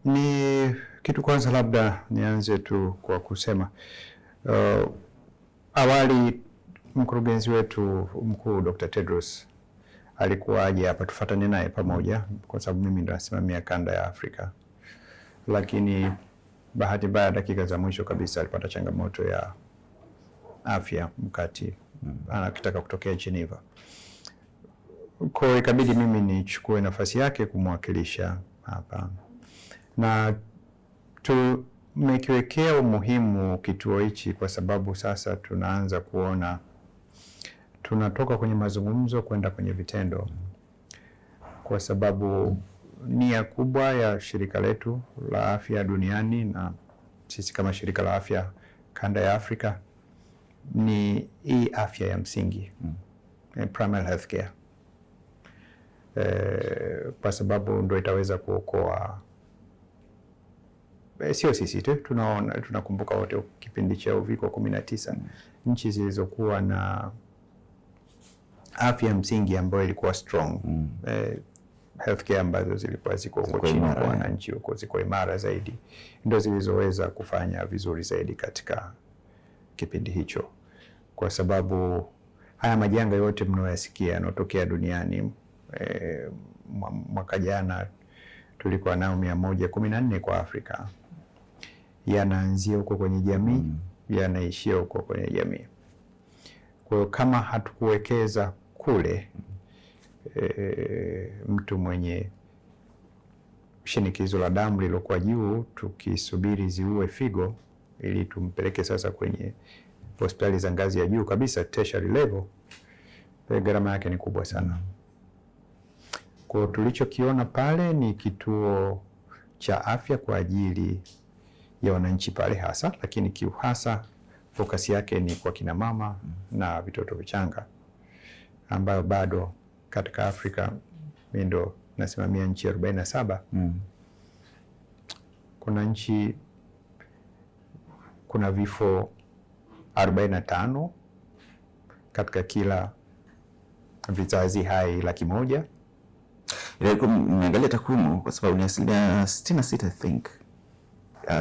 Ni kitu kwanza, labda nianze tu kwa kusema awali mkurugenzi wetu mkuu Dr. Tedros alikuwa aje hapa tufuatane naye pamoja, kwa sababu mimi ndo nasimamia kanda ya Afrika, lakini bahati mbaya dakika za mwisho kabisa alipata changamoto ya afya mkati anataka kutokea Geneva. Kwa hiyo ikabidi mimi nichukue nafasi yake kumwakilisha hapa, na tumekiwekea umuhimu kituo hichi kwa sababu sasa tunaanza kuona tunatoka kwenye mazungumzo kwenda kwenye vitendo, kwa sababu nia kubwa ya shirika letu la afya duniani na sisi kama shirika la afya kanda ya Afrika ni hii afya ya msingi, primary health care, kwa sababu ndio itaweza kuokoa, sio sisi tu, tunakumbuka wote kipindi cha Uviko 19 nchi zilizokuwa na afya msingi ambayo ilikuwa strong, healthcare ambazo zilikuwa ziko huko chini kwa wananchi huko ziko imara zaidi, ndio zilizoweza kufanya vizuri zaidi katika kipindi hicho, kwa sababu haya majanga yote mnayoyasikia yanotokea duniani, mwaka jana tulikuwa nao 114 kwa Afrika, yanaanzia huko kwenye jamii, yanaishia huko kwenye jamii. Kwa hiyo kama hatukuwekeza kule, mtu mwenye shinikizo la damu lilokuwa juu tukisubiri ziue figo ili tumpeleke sasa kwenye hospitali za ngazi ya juu kabisa, tertiary level, gharama yake ni kubwa sana. Kwa tulichokiona pale ni kituo cha afya kwa ajili ya wananchi pale hasa, lakini kiuhasa focus yake ni kwa kina mama na vitoto vichanga, ambayo bado katika Afrika mimi ndo nasimamia nchi 47. Kuna vifo 45 katika kila vizazi hai 100,000. Niangalia takwimu kwa sababu ni 66 I think.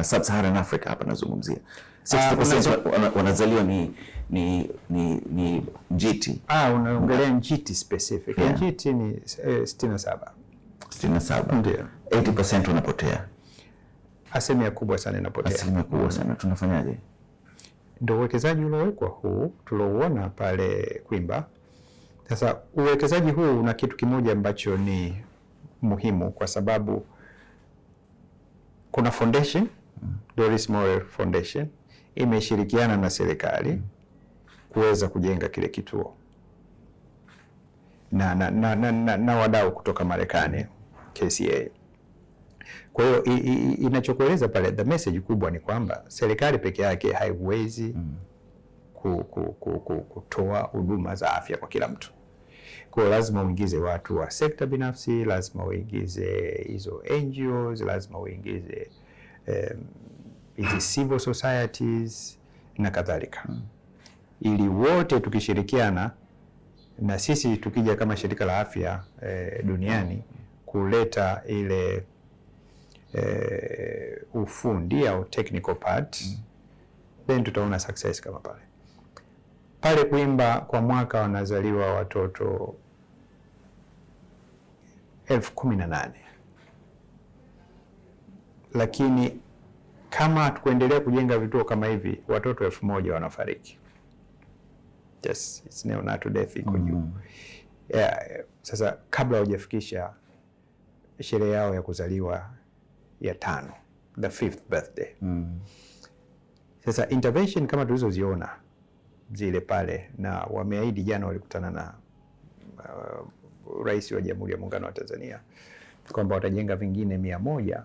Sub-Saharan Africa hapa nazungumzia. 60% wanazaliwa ni njiti. Unaongelea njiti specific. Yeah. Njiti ni 67. 67. Ndio. 80% wanapotea. Asilimia kubwa sana inapotea. Asilimia kubwa sana. Tunafanyaje? Ndio uwekezaji uliowekwa huu tulouona pale Kwimba. Sasa uwekezaji huu una kitu kimoja ambacho ni muhimu, kwa sababu kuna foundation, Doris Moore Foundation, imeshirikiana na serikali kuweza kujenga kile kituo na wadau kutoka Marekani, KCA. Kwa hiyo inachokueleza pale, the message kubwa ni kwamba serikali peke yake haiwezi kutoa huduma za afya kwa kila mtu. Kwa hiyo lazima uingize watu wa sekta binafsi, lazima uingize hizo NGOs, lazima uingize hizi civil societies na kadhalika, ili wote tukishirikiana, na sisi tukija kama shirika la afya duniani kuleta ile ufundi au technical part, then tutaona success kama pale Kwimba. Kwa mwaka wanazaliwa watoto 18,000, lakini kama tukuendelea kujenga vituo kama hivi, watoto 1,000 wanafariki. Yes, it's neonatal death iko juu. Yeah, sasa kabla hujafikisha sherehe yao ya kuzaliwa ya 5, the 5th birthday. Sasa intervention kama tulizoziona zile pale, na wameahidi jana, walikutana na Rais wa Jamhuri ya Muungano wa Tanzania kwamba watajenga vingine 100.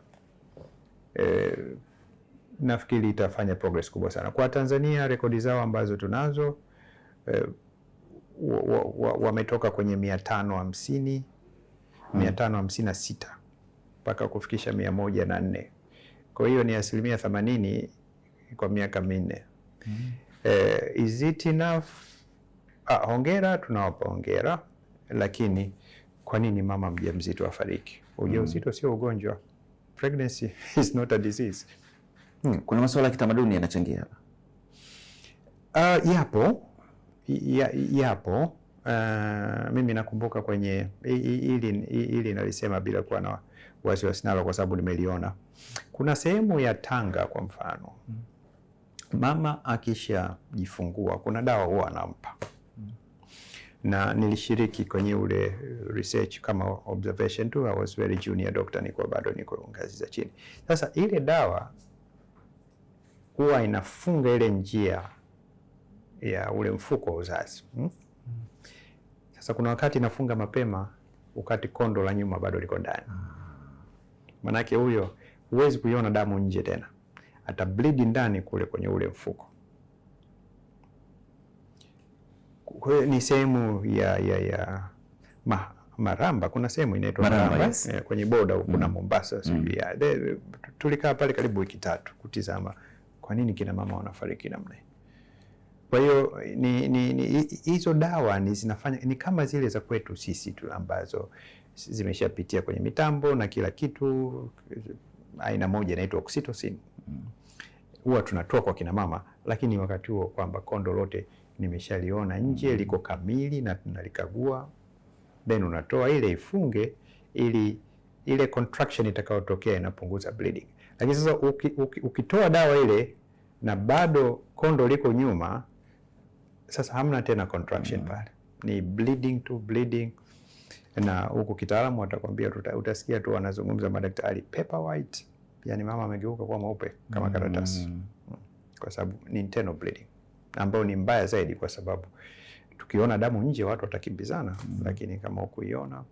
Nafikiri itafanya progress kubwa sana kwa Tanzania. Rekodi zao ambazo tunazo, wametoka kwenye 550, 556 mpaka kufikisha 104. Kwa hiyo ni 80% kwa miaka 4. Is it enough? Hongera, tunawapa hongera, lakini kwa nini mama mjamzito afariki? Ujauzito sio ugonjwa. pregnancy is not a disease. Kuna masuala ya kitamaduni yanachangia hapa? Yapo. Mimi nakumbuka kwenye ili nalisema bila kuwa na wasiwasi nalo kwa sababu nimeliona. Kuna sehemu ya Tanga kwa mfano, mama akishajifungua kuna dawa huwa anampa, na nilishiriki kwenye ule research kama observation tu. I was very junior doctor, niko bado niko ngazi za chini. Sasa ile dawa huwa inafunga ile njia ya ule mfuko wa uzazi. Sasa kuna wakati inafunga mapema, wakati kondo la nyuma bado liko ndani. Manake huyo huwezi kuiona damu nje tena, ata bleed ndani kule kwenye ule mfuko. Ni sehemu ya Maramba. Kuna sehemu inaitwa Maramba, yes. Kwenye boda kuna Mombasa. Tulikaa pale karibu wiki 3 kutizama kwa nini kina mama wanafariki namna hii. Kwa hiyo hizo dawa zinafanya ni kama zile za kwetu sisi tu ambazo zimeshapitia kwenye mitambo na kila kitu. Aina moja inaitwa oxytocin. Huwa tunatoa kwa kina mama, lakini wakati huo kwamba kondo lote nimeshaliona nje liko kamili na tunalikagua, then unatoa ile ifunge, ili ile contraction itakayotokea inapunguza bleeding. Lakini sasa ukitoa dawa ile na bado kondo liko nyuma, sasa hamna tena contraction pale, ni bleeding to bleeding. Na huko kitaalamu watakwambia, utasikia tu wanazungumza madaktari paper white, yani mama amegeuka kuwa mweupe kama karatasi, kwa sababu ni internal bleeding, ambao ni mbaya zaidi, kwa sababu tukiona damu nje watu watakimbizana, lakini kama ukuiona.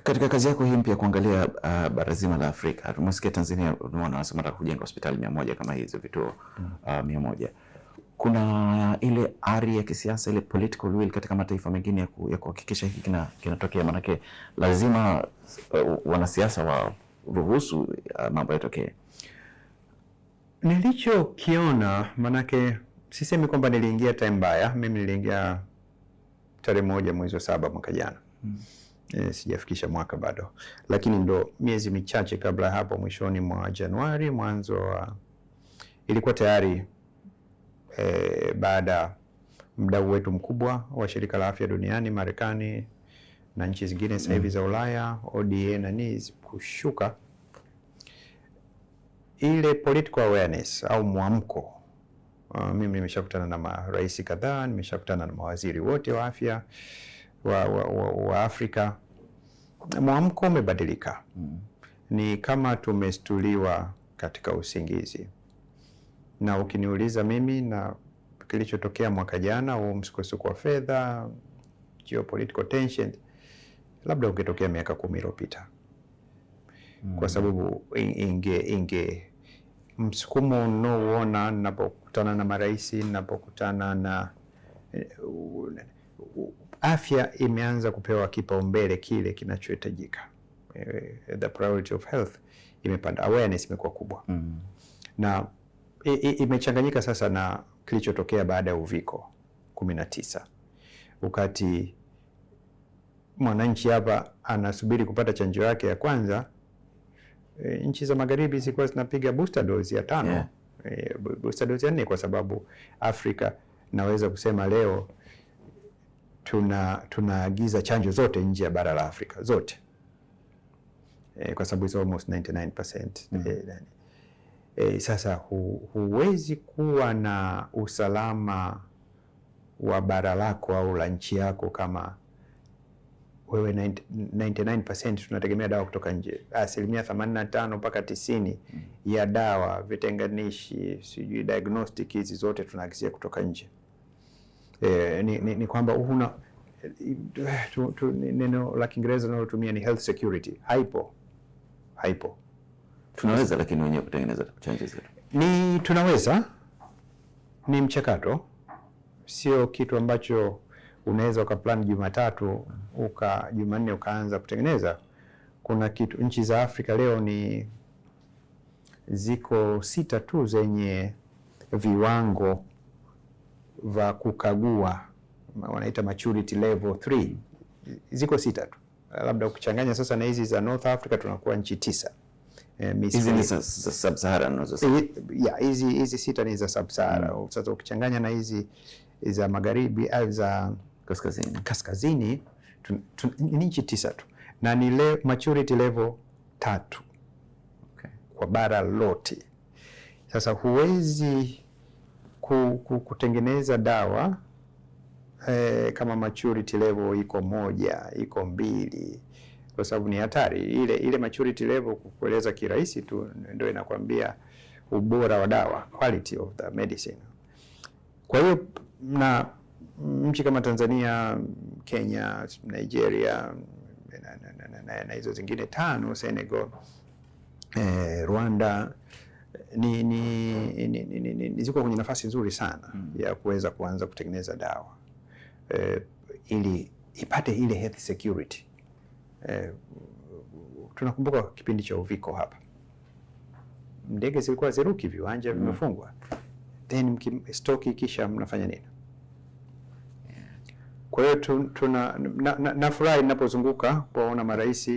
Katika kazi yako hii mpya kuangalia bara zima la Afrika, tumesikia Tanzania unaona wanasema nataka kujenga hospitali 100 kama hizo vituo 100. Kuna ile ari ya kisiasa, ile political will katika mataifa mengine ya kuhakikisha hiki kinatokea, manake lazima wanasiasa wa ruhusu mambo yatokee. Nilichokiona, manake sisemi kwamba niliingia time mbaya. Mimi niliingia tarehe 1 mwezi wa 7 mwaka jana. Sijafikisha mwaka bado, lakini ndo miezi michache kabla hapo, mwishoni mwa Januari mwanzo wa, ilikuwa tayari baada mdau wetu mkubwa wa shirika la afya duniani Marekani na nchi zingine sasa hivi za Ulaya, ODA na NIS, kushuka ile political awareness au mwamko. Mimi nimeshakutana na marais kadhaa, nimeshakutana na mawaziri wote wa afya wa Afrika. Mwamko umebadilika. Ni kama tumestuliwa katika usingizi. Na ukiniuliza mimi na kilichotokea mwaka jana, au msukosuko wa fedha, geopolitical tension, labda ukitokea miaka 10 iliyopita. Kwa sababu inge msukumo unaoona ninapokutana na marais, ninapokutana na afya imeanza kupewa kipaumbele kile kinachohitajika. The priority of health imepanda, awareness imekuwa kubwa. Na imechanganyika sasa na kilichotokea baada ya uviko 19, wakati mwananchi hapa anasubiri kupata chanjo yake ya kwanza. Nchi za magharibi zilikuwa zinapiga booster dose ya 5, booster dose ya 4, kwa sababu Afrika naweza kusema leo tunaagiza chanjo zote nje ya bara la Afrika zote, kwa sababu it's almost 99%. Sasa huwezi kuwa na usalama wa bara lako au la nchi yako kama wewe 99% tunategemea dawa kutoka nje. 85% mpaka 90% ya dawa, vitenganishi, sijui diagnostic, hizi zote tunaagizia kutoka nje. Ni kwamba huna neno la Kiingereza linalotumia ni health security. Haipo. Tunaweza lakini wenyewe kutengeneza chanjo zetu. Tunaweza, ni mchakato, sio kitu ambacho unaweza ukaplan Jumatatu Jumanne ukaanza kutengeneza. Kuna kitu, nchi za Afrika leo ni ziko 6 tu zenye viwango vya kukagua, wanaita maturity level 3. Ziko 6 tu. labda ukichanganya sasa na hizi za North Africa tunakuwa nchi 9. Hizi ni za Sub-Sahara unazosema? Hizi 6 ni za Sub-Sahara. Sasa ukichanganya na hizi za magharibi au za kaskazini ni nchi 9 tu, na ni maturity level 3 kwa bara lote. Sasa huwezi kutengeneza dawa kama maturity level iko 1, iko 2, kwa sababu ni hatari. Ile maturity level kueleza kirahisi tu ndio inakwambia ubora wa dawa, quality of the medicine. Kwa hiyo na nchi kama Tanzania, Kenya, Nigeria na hizo zingine 5, Senegal, Rwanda ni ziko kwenye nafasi nzuri sana ya kuweza kuanza kutengeneza dawa ili ipate ile health security. Tunakumbuka kipindi cha uviko hapa, ndege zilikuwa ziruki, viwanja vimefungwa, then stoki kisha mnafanya nini? Kwa hiyo nafurahi ninapozunguka kuona marais,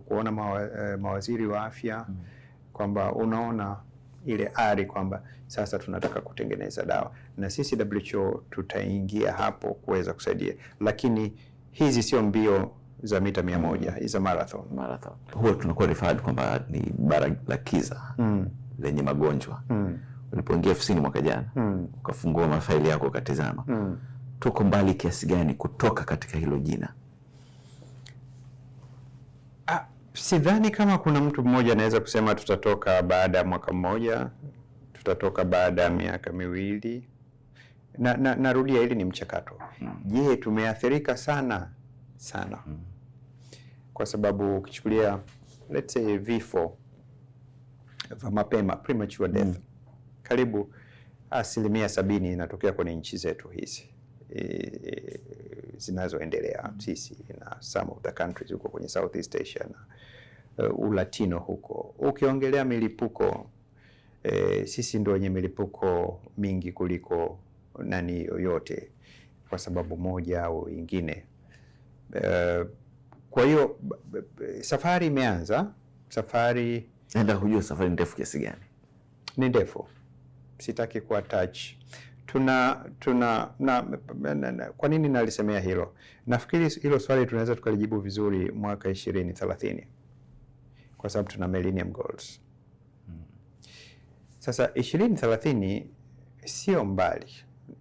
kuona mawaziri wa afya kwamba unaona ile ari kwamba sasa tunataka kutengeneza dawa, na sisi WHO tutaingia hapo kuweza kusaidia, lakini hizi sio mbio za mita 100, hizi za marathon. Huwa tunakuwa referred kwamba ni bara la kiza lenye magonjwa. Ulipoingia ofisini mwaka jana ukafungua mafaili yako ukatizama, tuko mbali kiasi gani kutoka katika hilo jina? Sidhani kama kuna mtu mmoja anaweza kusema tutatoka baada ya mwaka mmoja, tutatoka baada ya miaka 2. Narudia, hili ni mchakato. Je, tumeathirika sana? Kwa sababu ukichukulia let's say vifo vya mapema, premature death, karibu 70% inatokea kwenye nchi zetu hizi zinazoendelea sisi na some of the countries huko kwenye Southeast Asia na Ulatino huko. Ukiongelea milipuko, sisi ndio wenye milipuko mingi kuliko nani yoyote kwa sababu moja au nyingine. Kwa hiyo safari imeanza. Safari nenda kujua safari ndefu kiasi gani? Ni ndefu, sitaki ku attach. Kwa nini nalisemea hilo? Nafikiri hilo swali tunaweza tukalijibu vizuri mwaka 2030 kwa sababu tuna Millennium Goals. Sasa 2030 sio mbali,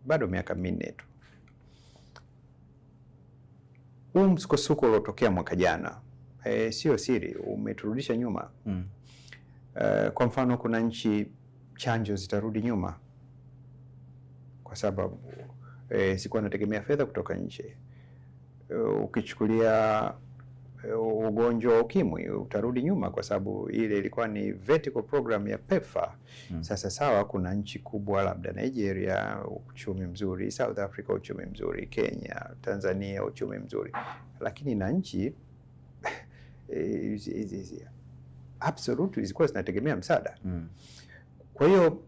bado miaka 4 tu. Msukosuko uliotokea mwaka jana sio siri, umeturudisha nyuma. Kwa mfano kuna nchi chanjo zitarudi nyuma kwa sababu sikuwa nategemea fedha kutoka nje. Ukichukulia ugonjwa wa ukimwi utarudi nyuma kwa sababu ile ilikuwa ni vertical program ya PEPFAR. Sasa sawa, kuna nchi kubwa labda Nigeria uchumi mzuri, South Africa uchumi mzuri, Kenya, Tanzania uchumi mzuri, lakini na nchi absolutely zilikuwa zinategemea msaada. Kwa hiyo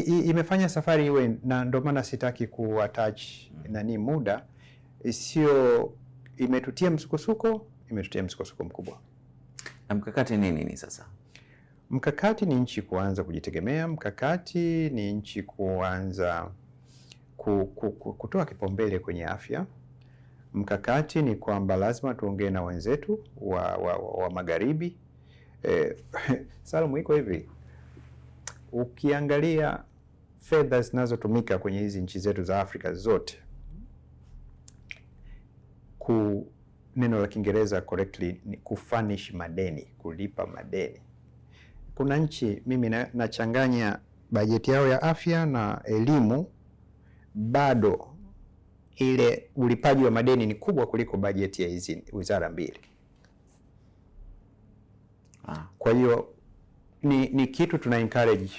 imefanya safari iwe, na ndio maana sitaki kuattach nani muda, sio imetutia msukosuko mkubwa. Na mkakati nini sasa? Mkakati ni nchi kuanza kujitegemea. Mkakati ni nchi kuanza kutoa kipaumbele kwenye afya. Mkakati ni kwamba lazima tuongee na wenzetu wa magharibi. Salamu iko hivi, ukiangalia fedha zinazotumika kwenye hizi nchi zetu za Afrika zote, neno la Kiingereza correctly ni kufanish madeni, kulipa madeni. Kuna nchi mimi nachanganya bajeti yao ya afya na elimu, bado ile ulipaji wa madeni ni kubwa kuliko bajeti ya hizi wizara mbili. Kwa hiyo ni kitu tuna encourage,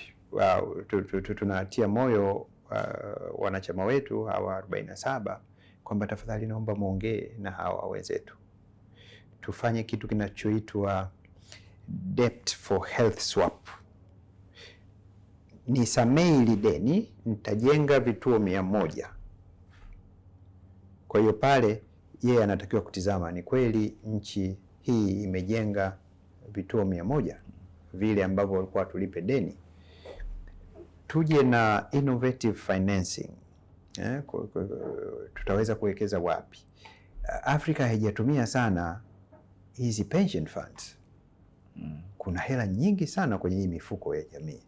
tunatia moyo wanachama wetu hawa 47 kwamba tafadhali naomba muongee na hawa wenzetu, tufanye kitu kinachoitwa debt for health swap. Nisamehe hili deni, nitajenga vituo 100. Kwa hiyo pale yeye anatakiwa kutizama ni kweli nchi hii imejenga vituo 100 vile ambavyo walikuwa tulipe deni. Tuje na innovative financing. Tutaweza kuwekeza wapi? Afrika haijatumia sana hizi pension funds. Kuna hela nyingi sana kwenye hii mifuko ya jamii.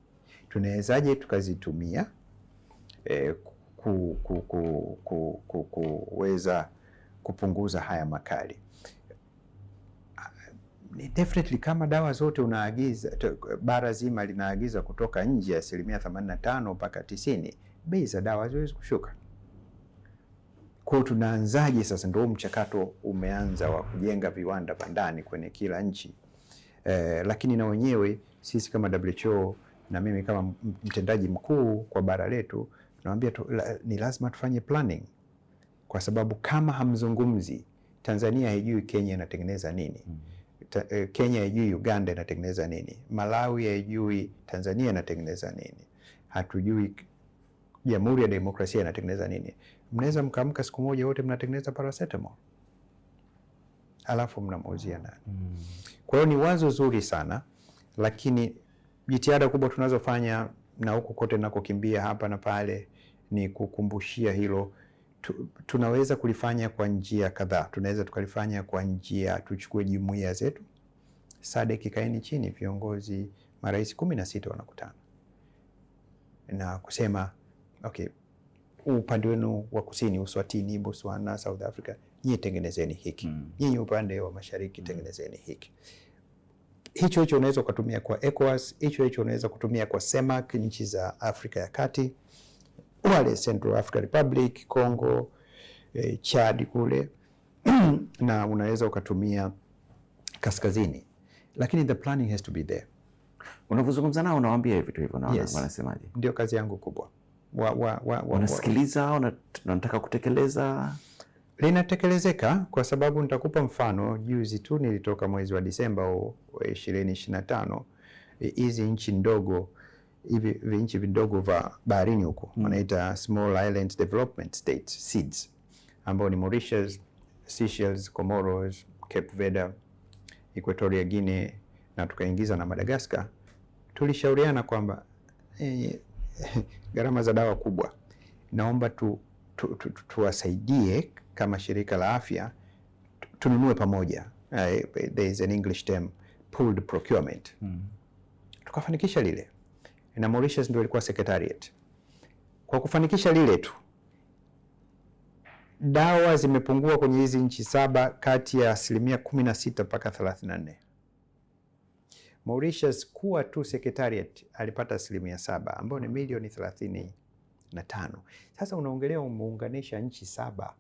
Tunawezaje tukazitumia kuweza kupunguza haya makali? Definitely kama dawa zote unaagiza, bara zima linaagiza kutoka nje, 85% mpaka 90%, bei za dawa haziwezi kushuka. Kwa hiyo tunaanzaje sasa? Ndio mchakato umeanza wa kujenga viwanda bandani kwenye kila nchi. Lakini na wenyewe sisi kama WHO na mimi kama mtendaji mkuu kwa bara letu naambia ni lazima tufanye planning, kwa sababu kama hamzungumzi, Tanzania haijui Kenya inatengeneza nini, Kenya haijui Uganda inatengeneza nini, Malawi haijui Tanzania inatengeneza nini, hatujui Jamhuri ya Demokrasia inatengeneza nini. Mnaweza mkaamka siku moja wote mnatengeneza paracetamol, alafu mnamuuzia nani? Kwa hiyo ni wazo zuri sana, lakini jitihada kubwa tunazofanya na huko kote nakokimbia hapa na pale ni kukumbushia hilo. Tunaweza kulifanya kwa njia kadhaa. Tunaweza tukalifanya kwa njia, tuchukue jumuiya zetu SADC, ikaeni chini, viongozi marais 16 wanakutana na kusema okay, upande wenu wa kusini, Uswatini, Botswana, South Africa, nyinyi tengenezeni hiki. Nyinyi upande wa mashariki tengenezeni hiki. Hicho unaweza kutumia kwa ECOWAS, hicho unaweza kutumia kwa CEMAC, nchi za Afrika ya Kati, wale Central African Republic, Congo, Chad kule na unaweza ukatumia kaskazini, lakini the planning has to be there. Unavyozungumza nao unawaambia vitu hivyo na yes, wanasemaje? Ndio kazi yangu kubwa. Wanasikiliza au wanataka kutekeleza? Linatekelezeka, kwa sababu nitakupa mfano. Juzi tu nilitoka mwezi wa Disemba 2025, hizi nchi ndogo hivi nchi vidogo vya baharini huko wanaita Small Islands Development States, SIDS, ambao ni Mauritius, Seychelles, Comoros, Cape Verde, Equatorial Guinea na tukaingiza na Madagascar. Tulishauriana kwamba gharama za dawa kubwa, naomba tuwasaidie kama shirika la afya, tununue pamoja. There is an English term, pooled procurement. Tukafanikisha lile, na Mauritius ndio ilikuwa secretariat. Kwa kufanikisha lile tu, dawa zimepungua kwenye hizi nchi 7 kati ya 16% mpaka 34%. Mauritius kuwa tu secretariat alipata 7%, ambayo ni milioni 35. Sasa unaongelea umeunganisha nchi 7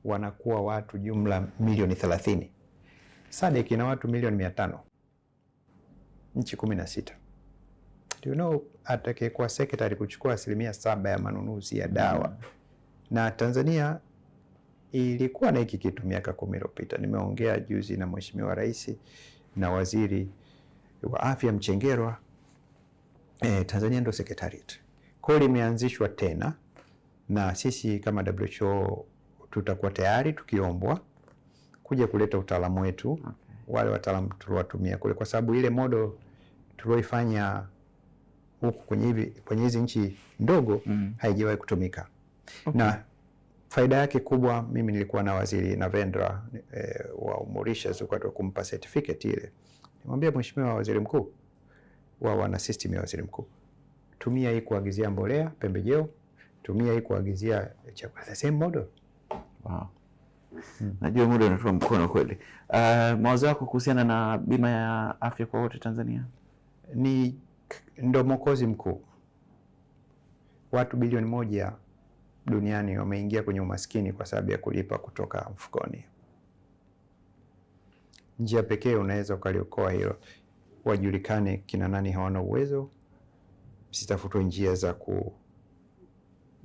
wanakuwa watu jumla milioni 30. SADC ina watu milioni 500, nchi 16. Do you know atakayekuwa secretary kuchukua 7% ya manunuzi ya dawa? Na Tanzania ilikuwa na hiki kitu miaka 10 iliyopita. Nimeongea juzi na Mheshimiwa Rais na Waziri wa Afya Mchengerwa. Tanzania ndio secretariat. Kwa hiyo limeanzishwa tena, na sisi kama WHO tutakuwa tayari tukiombwa kuja kuleta utaalamu wetu, wale wataalamu tuliowatumia kule, kwa sababu ile model tulioifanya huku kwenye hizi nchi ndogo haijawahi kutumika. Na faida yake kubwa, mimi nilikuwa na Waziri Navendra wa Mauritius wakati wa kumpa certificate ile. Nimwambia Mheshimiwa Waziri Mkuu, wana system ya Waziri Mkuu, tumia hii kuagizia mbolea, pembejeo, tumia hii kuagizia chakula, the same model. Wow. Najua muda unatoa mkono kweli. Mawazo yako kuhusiana na bima ya afya kwa wote Tanzania? Ni ndo mwokozi mkuu. Watu bilioni 1 duniani wameingia kwenye umaskini kwa sababu ya kulipa kutoka mfukoni. Njia pekee unaweza ukaliokoa hilo, wajulikane kina nani hawana uwezo, sitafutwe njia za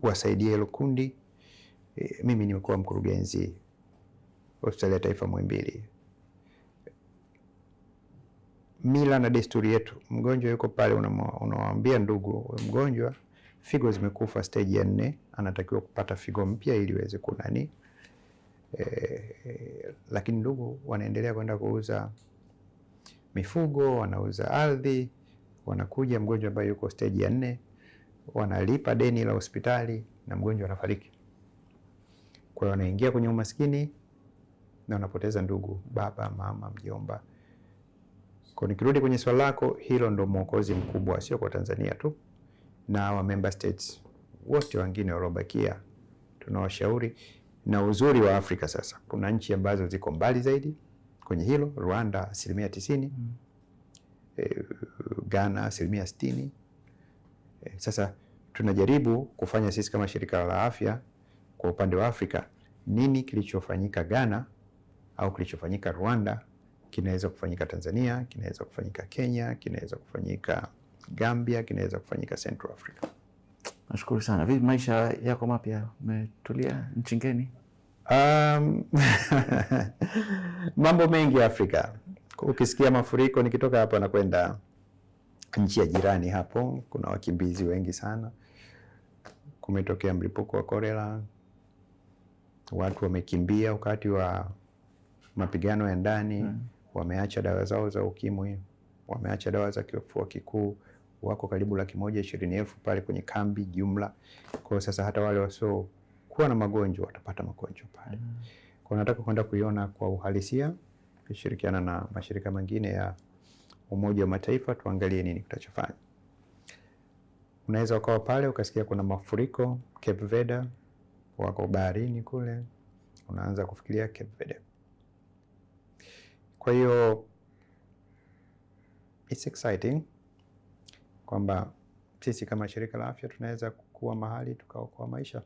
kuwasaidia hilo kundi. Mimi nimekuwa mkurugenzi Hospitali ya Taifa Muhimbili. Mila na desturi yetu, mgonjwa yuko pale, unawaambia ndugu, mgonjwa figo zimekufa stage ya 4, anatakiwa kupata figo mpya ili iweze kunani. Lakini ndugu wanaendelea kwenda kuuza mifugo, wanauza ardhi, wanakuja mgonjwa ambaye yuko stage ya 4, wanalipa deni la hospitali na mgonjwa anafariki. Kwa hiyo wanaingia kwenye umaskini na wanapoteza ndugu, baba, mama, mjomba. Kwa nikirudi kwenye swali lako, hilo ndo mwokozi mkubwa, sio kwa Tanzania tu, na wa member states wote wengine waliobakia tunawashauri. Na uzuri wa Afrika sasa, kuna nchi ambazo ziko mbali zaidi kwenye hilo. Rwanda 90%, Ghana 60%. Sasa tunajaribu kufanya sisi kama shirika la afya kwa upande wa Afrika, nini kilichofanyika Ghana au kilichofanyika Rwanda kinaweza kufanyika Tanzania, kinaweza kufanyika Kenya, kinaweza kufanyika Gambia, kinaweza kufanyika Central Africa. Nashukuru sana. Vipi maisha yako mapya? Umetulia nchi ngeni? Mambo mengi Afrika. Ukisikia mafuriko, nikitoka hapa na kwenda nchi ya jirani hapo, kuna wakimbizi wengi sana. Kumetokea mlipuko wa kolera, watu wamekimbia wakati wa mapigano ya ndani. Wameacha dawa zao za ukimwi, wameacha dawa za kifua kikuu, wako karibu 120,000 pale kwenye kambi jumla. Kwa sasa hata wale wasio kuwa na magonjwa watapata magonjwa pale. Kwa nataka kwenda kuiona kwa uhalisia, kushirikiana na mashirika mengine ya Umoja wa Mataifa, tuangalie nini tutachofanya. Unaweza ukawa pale ukasikia kuna mafuriko Cape Verde, wako baharini kule, unaanza kufikiria Cape Verde. Kwa hiyo it's exciting kwamba sisi kama shirika la afya tunaweza kuwa mahali tukaokoa maisha.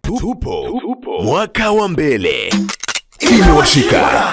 Tupo mwaka wa mbele. Imewashika.